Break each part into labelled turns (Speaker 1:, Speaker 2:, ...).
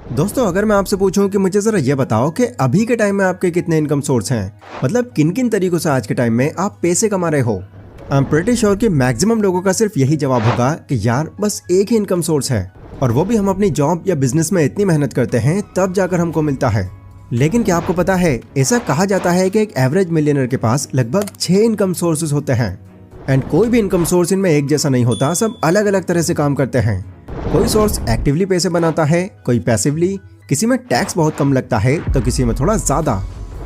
Speaker 1: दोस्तों, अगर मैं आपसे पूछूं कि मुझे जरा ये बताओ कि अभी के टाइम में आपके कितने इनकम सोर्स हैं, मतलब किन किन तरीकों से आज के टाइम में आप पैसे कमा रहे हो। आई एम प्रीटी श्योर कि मैक्सिमम लोगों का सिर्फ यही जवाब होगा कि यार बस एक ही इनकम सोर्स है, और वो भी हम अपनी जॉब या बिजनेस में इतनी मेहनत करते हैं तब जाकर हमको मिलता है। लेकिन क्या आपको पता है, ऐसा कहा जाता है कि एक एवरेज मिलियनर के पास लगभग 6 इनकम सोर्सेज होते हैं। एंड कोई भी इनकम सोर्स इनमें एक जैसा नहीं होता, सब अलग अलग तरह से काम करते हैं। कोई सोर्स एक्टिवली पैसे बनाता है, कोई पैसिवली, किसी में टैक्स बहुत कम लगता है तो किसी में थोड़ा ज्यादा।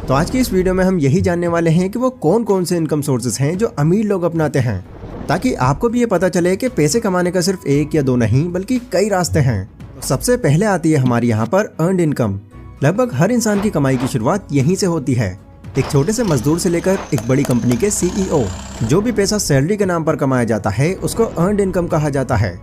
Speaker 1: तो आज की इस वीडियो में हम यही जानने वाले हैं कि वो कौन कौन से इनकम सोर्सेज हैं जो अमीर लोग अपनाते हैं, ताकि आपको भी ये पता चले कि पैसे कमाने का सिर्फ एक या दो नहीं बल्कि कई रास्ते हैं। तो सबसे पहले आती है हमारी यहाँ पर अर्नड इनकम। लगभग हर इंसान की कमाई की शुरुआत यहीं से होती है। एक छोटे से मजदूर से लेकर एक बड़ी कंपनी के सीईओ, जो भी पैसा सैलरी के नाम पर कमाया जाता है उसको अर्नड इनकम कहा जाता है।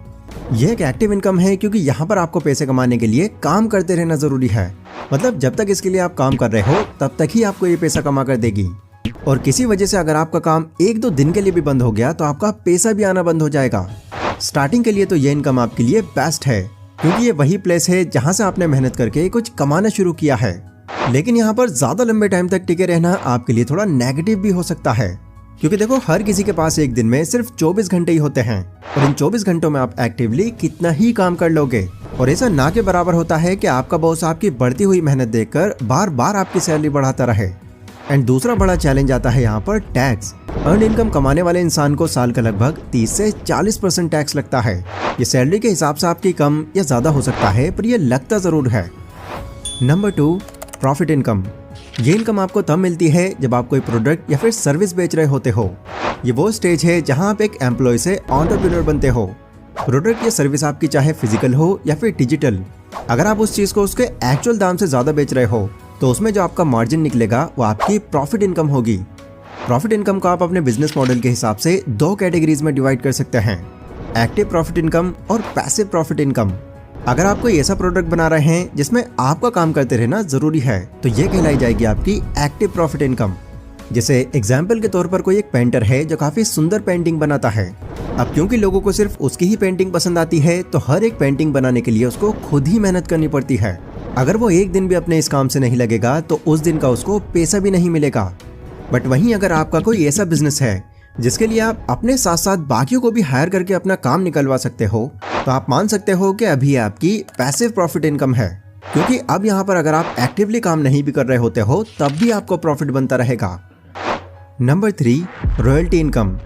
Speaker 1: यह एक एक्टिव इनकम है क्योंकि यहाँ पर आपको पैसे कमाने के लिए काम करते रहना जरूरी है। मतलब जब तक इसके लिए आप काम कर रहे हो तब तक ही आपको ये पैसा कमा कर देगी। और किसी वजह से अगर आपका काम एक दो दिन के लिए भी बंद हो गया तो आपका पैसा भी आना बंद हो जाएगा। स्टार्टिंग के लिए तो ये इनकम आपके लिए बेस्ट है, क्योंकि ये वही प्लेस है जहाँ से आपने मेहनत करके कुछ कमाना शुरू किया है। लेकिन यहाँ पर ज्यादा लंबे टाइम तक टिके रहना आपके लिए थोड़ा नेगेटिव भी हो सकता है, क्योंकि देखो हर किसी के पास एक दिन में सिर्फ 24 घंटे ही होते हैं, और इन 24 घंटों में आप एक्टिवली कितना ही काम कर लोगे। और ऐसा ना के बराबर होता है कि आपका बॉस आपकी बढ़ती हुई मेहनत देखकर बार बार आपकी सैलरी बढ़ाता रहे। एंड दूसरा बड़ा चैलेंज आता है यहाँ पर टैक्स। अर्न इनकम कमाने वाले इंसान को साल का लगभग 30 से 40% टैक्स लगता है। ये सैलरी के हिसाब से आपकी कम या ज्यादा हो सकता है, पर यह लगता जरूर है। Number 2, profit income. ये इनकम आपको तब मिलती है जब आप कोई प्रोडक्ट या फिर सर्विस बेच रहे होते हो। ये वो स्टेज है जहां आप एक एम्प्लॉय से एंटरप्रेन्योर बनते हो। प्रोडक्ट या सर्विस आपकी चाहे फिजिकल हो या फिर डिजिटल, अगर आप उस चीज को उसके एक्चुअल दाम से ज्यादा बेच रहे हो तो उसमें जो आपका मार्जिन निकलेगा वो आपकी प्रॉफिट इनकम होगी। प्रॉफिट इनकम को आप अपने बिजनेस मॉडल के हिसाब से 2 कैटेगरीज में डिवाइड कर सकते हैं, एक्टिव प्रॉफिट इनकम और पैसिव प्रॉफिट इनकम। अगर आप कोई ऐसा प्रोडक्ट बना रहे हैं जिसमें आपका काम करते रहना जरूरी है तो ये कहलाई जाएगी आपकी एक्टिव प्रॉफिट इनकम। जैसे एग्जाम्पल के तौर पर कोई एक पेंटर है जो काफी सुंदर पेंटिंग बनाता है। अब क्योंकि लोगों को सिर्फ उसकी ही पेंटिंग पसंद आती है तो हर एक पेंटिंग बनाने के लिए उसको खुद ही मेहनत करनी पड़ती है। अगर वो एक दिन भी अपने इस काम से नहीं लगेगा तो उस दिन का उसको पैसा भी नहीं मिलेगा। बट वहीं अगर आपका कोई ऐसा बिजनेस है जिसके लिए आप अपने साथ साथ बाकियों को भी हायर करके अपना काम निकलवा सकते हो, तो आप मान सकते हो कि अभी आपकी पैसिव प्रॉफिट इनकम है, क्योंकि अब यहाँ पर अगर आप एक्टिवली काम नहीं भी कर रहे होते हो तब भी आपको प्रॉफिट बनता रहेगा। Number 3, royalty income.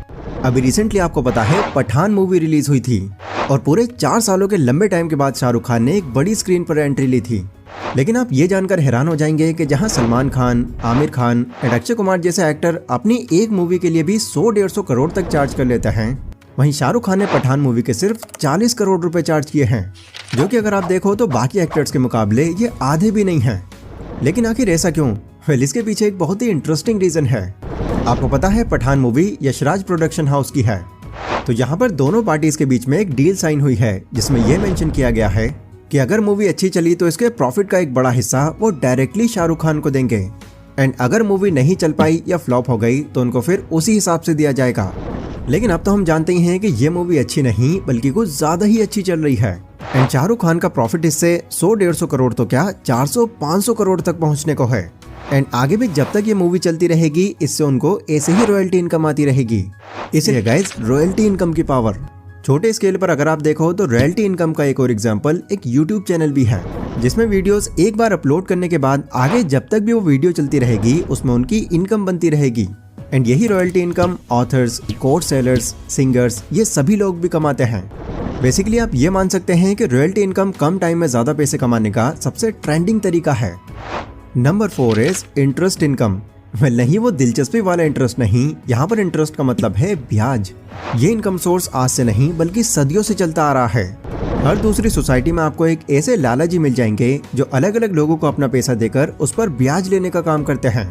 Speaker 1: अभी रिसेंटली आपको पता है पठान मूवी रिलीज हुई थी, और पूरे 4 सालों के लंबे टाइम के बाद शाहरुख खान ने एक बड़ी स्क्रीन पर एंट्री ली थी। लेकिन आप ये जानकर हैरान हो जाएंगे कि जहां सलमान खान, आमिर खान और अक्षय कुमार जैसे एक्टर अपनी एक मूवी के लिए भी 100-150 करोड़ तक चार्ज कर लेते हैं, वहीं शाहरुख खान ने पठान मूवी के सिर्फ 40 करोड़ रुपए चार्ज किए हैं, जो कि अगर आप देखो तो बाकी एक्टर्स के मुकाबले ये आधे भी नहीं हैं। लेकिन आखिर ऐसा क्यों? वेल, इसके पीछे एक बहुत ही इंटरेस्टिंग रीजन है। आपको पता है Pathaan movie Yashraj production house की है, तो यहाँ पर दोनों पार्टीज के बीच में एक डील साइन हुई है जिसमें यह मेंशन किया गया है कि अगर मूवी अच्छी चली तो इसके प्रॉफिट का एक बड़ा हिस्सा वो डायरेक्टली शाहरुख खान को देंगे, एंड अगर मूवी नहीं चल पाई या फ्लॉप हो गई तो उनको फिर उसी हिसाब से दिया जाएगा। लेकिन अब तो हम जानते ही हैं कि ये मूवी अच्छी नहीं बल्कि कुछ ज्यादा ही अच्छी चल रही है, एंड शाहरुख खान का प्रॉफिट इससे 100-150 करोड़ तो क्या 400-500 करोड़ तक पहुंचने को है। एंड आगे भी जब तक ये मूवी चलती रहेगी इससे उनको ऐसे ही रॉयल्टी इनकम आती रहेगी। इसलिए गाइस, रॉयल्टी इनकम की पावर। छोटे स्केल पर अगर आप देखो तो रॉयल्टी इनकम का एक और एग्जांपल एक यूट्यूब चैनल भी है, जिसमें वीडियोस एक बार अपलोड करने के बाद आगे जब तक भी वो वीडियो चलती रहेगी उसमें उनकी इनकम बनती रहेगी। एंड यही royalty income authors, code sellers, singers, ये सभी लोग भी कमाते हैं। बेसिकली आप ये मान सकते हैं कि रॉयल्टी इनकम कम टाइम में ज्यादा पैसे कमाने का सबसे ट्रेंडिंग तरीका है। Number 4 is interest income. नहीं, वो दिलचस्पी वाला इंटरेस्ट नहीं, यहाँ पर इंटरेस्ट का मतलब है ब्याज। ये इनकम सोर्स आज से नहीं बल्कि सदियों से चलता आ रहा है। हर दूसरी सोसाइटी में आपको एक ऐसे लालाजी मिल जाएंगे जो अलग अलग लोगों को अपना पैसा देकर उस पर ब्याज लेने का काम करते हैं।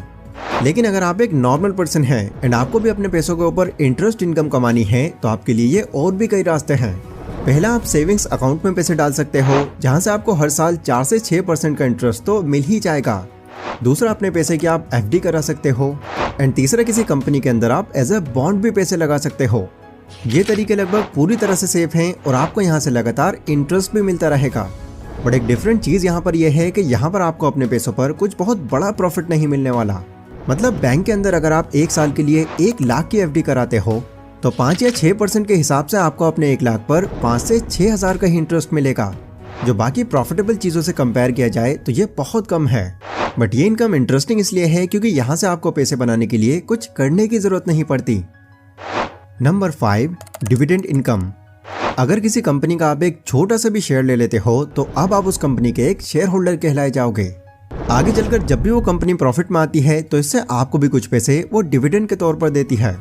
Speaker 1: लेकिन अगर आप एक नॉर्मल पर्सन हैं एंड आपको भी अपने पैसों के ऊपर इंटरेस्ट इनकम कमानी है तो आपके लिए ये और भी कई रास्ते हैं। पहला, आप सेविंग्स अकाउंट में पैसे डाल सकते हो, जहाँ से आपको हर साल 4 से 6% का इंटरेस्ट तो मिल ही जाएगा। दूसरा, अपने पैसे की आप एफडी करा सकते हो, एंड तीसरा, किसी कंपनी के अंदर आप एज ए बॉन्ड भी पैसे लगा सकते हो। ये तरीके लगभग पूरी तरह से सेफ हैं और आपको यहाँ से लगातार इंटरेस्ट भी मिलता रहेगा। बट एक डिफरेंट चीज यहाँ पर यह है कि यहाँ पर आपको अपने पैसों पर कुछ बहुत बड़ा प्रॉफिट नहीं मिलने वाला। मतलब बैंक के अंदर अगर आप 1 साल के लिए 1 लाख की FD कराते हो तो 5 या 6% के हिसाब से आपको अपने 1 लाख पर 5 से 6 हज़ार का ही इंटरेस्ट मिलेगा, जो बाकी प्रॉफिटेबल चीज़ों से कंपेयर किया जाए तो ये बहुत कम है। बट ये इनकम इंटरेस्टिंग इसलिए है क्योंकि यहाँ से आपको पैसे बनाने के लिए कुछ करने की ज़रूरत नहीं पड़ती। Number 5, dividend income. अगर किसी कंपनी का आप एक छोटा सा भी शेयर ले लेते हो तो अब आप उस कंपनी के एक शेयर होल्डर कहलाए जाओगे। आगे चलकर जब भी वो कंपनी प्रॉफिट में आती है तो इससे आपको भी कुछ पैसे वो डिविडेंड के तौर पर देती है।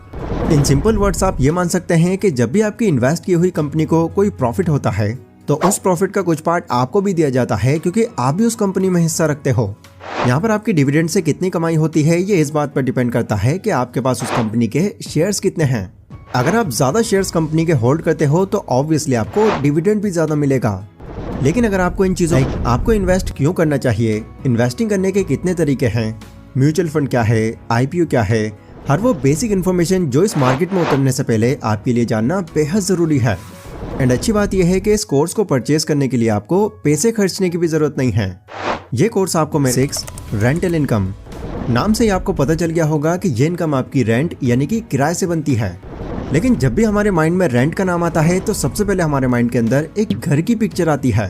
Speaker 1: इन सिंपल वर्ड्स आप ये मान सकते हैं कि जब भी आपकी इन्वेस्ट की हुई कंपनी को कोई प्रॉफिट होता है तो उस प्रॉफिट का कुछ पार्ट आपको भी दिया जाता है, क्योंकि आप भी उस कंपनी में हिस्सा रखते हो। यहाँ पर आपकी डिविडेंड से कितनी कमाई होती है ये इस बात पर डिपेंड करता है कि आपके पास उस कंपनी के शेयर्स कितने हैं। अगर आप ज्यादा शेयर्स कंपनी के होल्ड करते हो तो ऑब्वियसली आपको डिविडेंड भी ज्यादा मिलेगा। लेकिन अगर आपको इन चीजों आपको इन्वेस्ट क्यों करना चाहिए, इन्वेस्टिंग करने के कितने तरीके हैं, म्यूचुअल फंड क्या है, IPO क्या है, हर वो बेसिक इन्फॉर्मेशन जो इस मार्केट में उतरने से पहले आपके लिए जानना बेहद जरूरी है। एंड अच्छी बात यह है कि इस कोर्स को परचेज करने के लिए आपको पैसे खर्चने की भी जरूरत नहीं है। ये कोर्स आपको 6 रेंटल इनकम, नाम से ही आपको पता चल गया होगा कि ये इनकम आपकी रेंट यानी कि किराए से बनती है। लेकिन जब भी हमारे माइंड में रेंट का नाम आता है तो सबसे पहले हमारे माइंड के अंदर एक घर की पिक्चर आती है,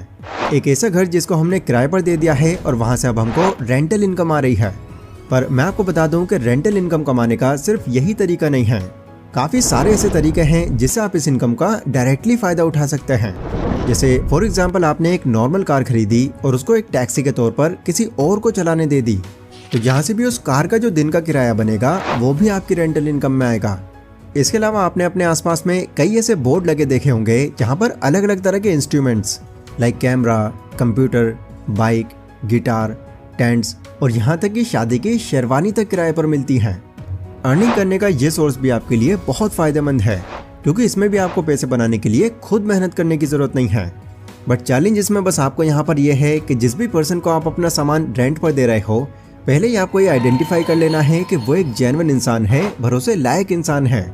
Speaker 1: एक ऐसा घर जिसको हमने किराए पर दे दिया है और वहां से अब हमको रेंटल इनकम आ रही है। पर मैं आपको बता दूं कि रेंटल इनकम कमाने का सिर्फ यही तरीका नहीं है, काफी सारे ऐसे तरीके हैं जिससे आप इस इनकम का डायरेक्टली फायदा उठा सकते हैं। जैसे फॉर एग्जाम्पल आपने एक नॉर्मल कार खरीदी और उसको एक टैक्सी के तौर पर किसी और को चलाने दे दी, तो यहाँ से भी उस कार का जो दिन का किराया बनेगा वो भी आपकी रेंटल इनकम में आएगा। इसके अलावा आपने अपने आसपास में कई ऐसे बोर्ड लगे देखे होंगे जहाँ पर अलग अलग तरह के instruments like camera, computer, bike, guitar, tents और यहाँ तक कि शादी की शेरवानी तक किराए पर मिलती हैं। अर्निंग करने का ये सोर्स भी आपके लिए बहुत फायदेमंद है, क्योंकि इसमें भी आपको पैसे बनाने के लिए खुद मेहनत करने की जरूरत नहीं है। बट चैलेंज इसमें बस आपको यहाँ पर यह है कि जिस भी पर्सन को आप अपना सामान रेंट पर दे रहे हो, पहले ही आपको ये आइडेंटिफाई कर लेना है कि वो एक जेन्युइन इंसान है, भरोसे लायक इंसान है,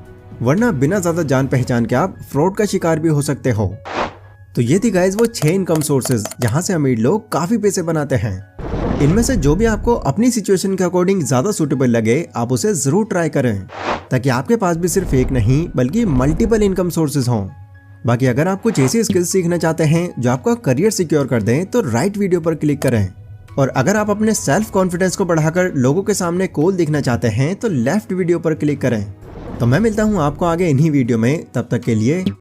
Speaker 1: वरना बिना ज्यादा जान पहचान के आप फ्रॉड का शिकार भी हो सकते हो। तो ये थी गाइज वो 6 इनकम सोर्सेज जहाँ से अमीर लोग काफी पैसे बनाते हैं। इनमें से जो भी आपको अपनी सिचुएशन के अकॉर्डिंग ज्यादा सूटेबल लगे आप उसे जरूर ट्राई करें, ताकि आपके पास भी सिर्फ एक नहीं बल्कि मल्टीपल इनकम सोर्सेज हों। बाकी अगर आप कुछ ऐसी स्किल्स सीखना चाहते हैं जो आपका करियर सिक्योर कर दें तो राइट वीडियो पर क्लिक करें, और अगर आप अपने सेल्फ कॉन्फिडेंस को बढ़ाकर लोगों के सामने कूल दिखना चाहते हैं तो लेफ्ट वीडियो पर क्लिक करें। तो मैं मिलता हूँ आपको आगे इन्हीं वीडियो में, तब तक के लिए